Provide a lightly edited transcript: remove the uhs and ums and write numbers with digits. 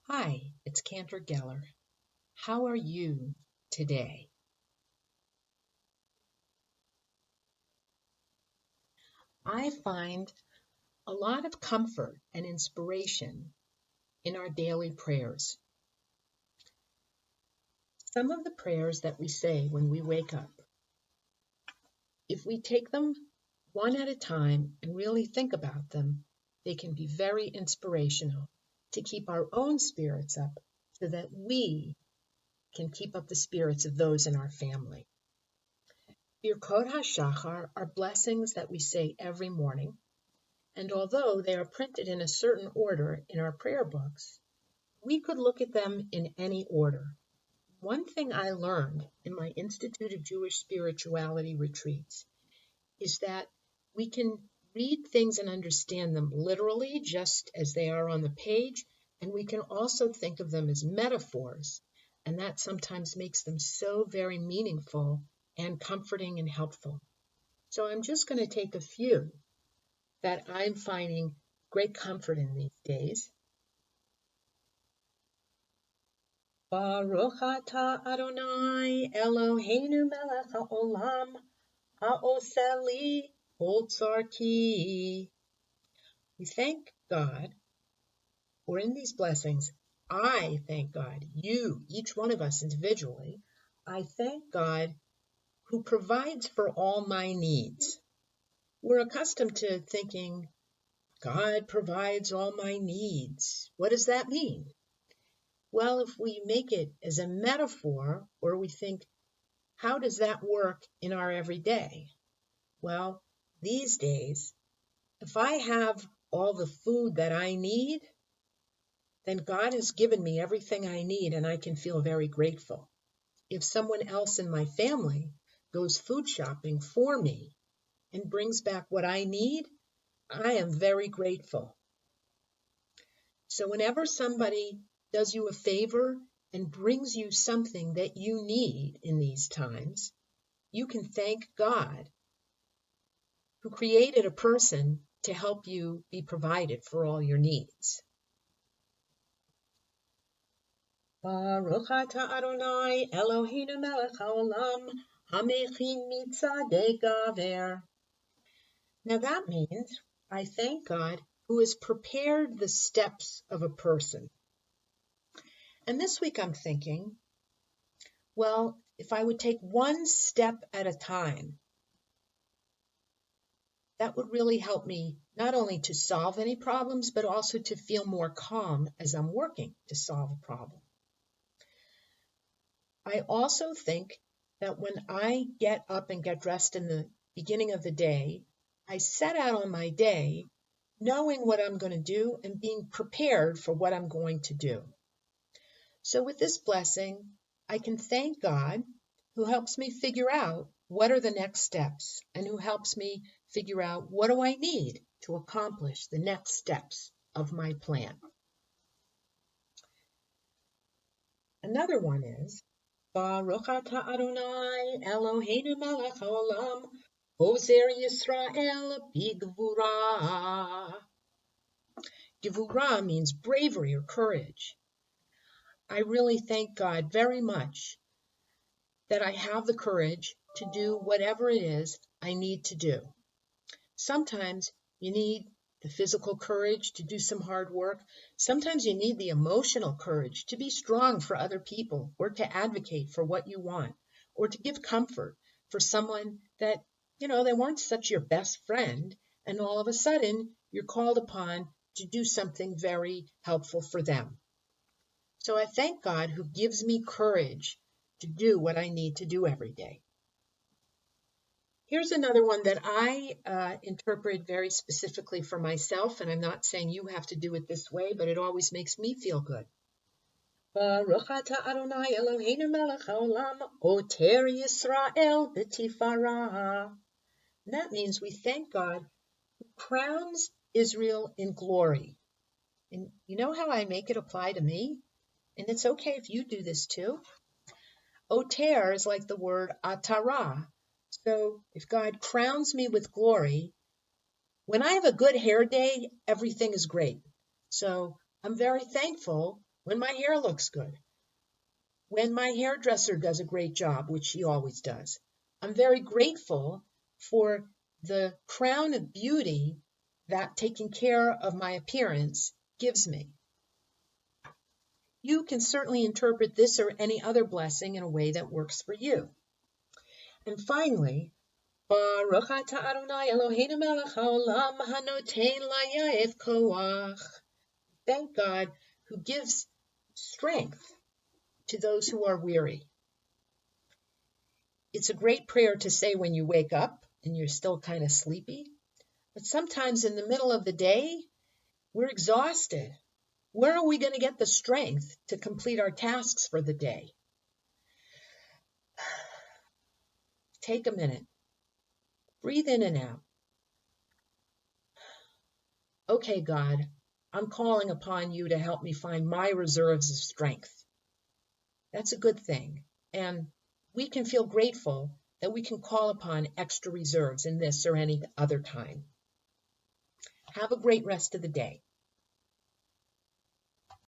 Hi, it's Cantor Geller. How are you today? I find a lot of comfort and inspiration in our daily prayers. Some of the prayers that we say when we wake up, if we take them one at a time and really think about them, they can be very inspirational to keep our own spirits up so that we can keep up the spirits of those in our family. Birkot HaShachar are blessings that we say every morning. And although they are printed in a certain order in our prayer books, we could look at them in any order. One thing I learned in my Institute of Jewish Spirituality retreats is that we can read things and understand them literally, just as they are on the page, and we can also think of them as metaphors, and that sometimes makes them so very meaningful and comforting and helpful. So I'm just going to take a few that I'm finding great comfort in these days. Baruch atah Adonai Eloheinu melech haolam haoseh li kol tzarki. We thank God, or in these blessings, I thank God, you, each one of us individually, I thank God who provides for all my needs. We're accustomed to thinking, God provides all my needs. What does that mean? Well, if we make it as a metaphor, or we think, how does that work in our everyday? Well, these days, if I have all the food that I need, then God has given me everything I need and I can feel very grateful. If someone else in my family goes food shopping for me and brings back what I need, I am very grateful. So whenever somebody does you a favor and brings you something that you need in these times, you can thank God who created a person to help you be provided for all your needs. Baruch atah Adonai Eloheinu melech haolam hamechin mitzadei gaver. Now that means I thank God who has prepared the steps of a person. And this week I'm thinking, well, if I would take one step at a time, that would really help me not only to solve any problems, but also to feel more calm as I'm working to solve a problem. I also think that when I get up and get dressed in the beginning of the day, I set out on my day knowing what I'm going to do and being prepared for what I'm going to do. So with this blessing, I can thank God who helps me figure out what are the next steps and who helps me figure out what do I need to accomplish the next steps of my plan. Another one is Baruch atah Adonai Eloheinu melech haolam Ozer Yisrael b'gvura. Gevurah means bravery or courage. I really thank God very much that I have the courage to do whatever it is I need to do. Sometimes you need the physical courage to do some hard work. Sometimes you need the emotional courage to be strong for other people or to advocate for what you want or to give comfort for someone that, they weren't such your best friend, and all of a sudden you're called upon to do something very helpful for them. So I thank God who gives me courage to do what I need to do every day. Here's another one that I interpret very specifically for myself, and I'm not saying you have to do it this way, but it always makes me feel good. Baruch atah Adonai Eloheinu melech haolam oter Yisrael b'tifara. That means we thank God who crowns Israel in glory. And you know how I make it apply to me? And it's okay if you do this too. Oter is like the word atara. So if God crowns me with glory, when I have a good hair day, everything is great. So I'm very thankful when my hair looks good, when my hairdresser does a great job, which she always does. I'm very grateful for the crown of beauty that taking care of my appearance gives me. You can certainly interpret this or any other blessing in a way that works for you. And finally, Baruch atah Adonai Eloheinu melech haolam hanoten layef koach. Thank God who gives strength to those who are weary. It's a great prayer to say when you wake up and you're still kind of sleepy. But sometimes in the middle of the day, we're exhausted. Where are we going to get the strength to complete our tasks for the day? Take a minute. Breathe in and out. Okay, God, I'm calling upon you to help me find my reserves of strength. That's a good thing. And we can feel grateful that we can call upon extra reserves in this or any other time. Have a great rest of the day.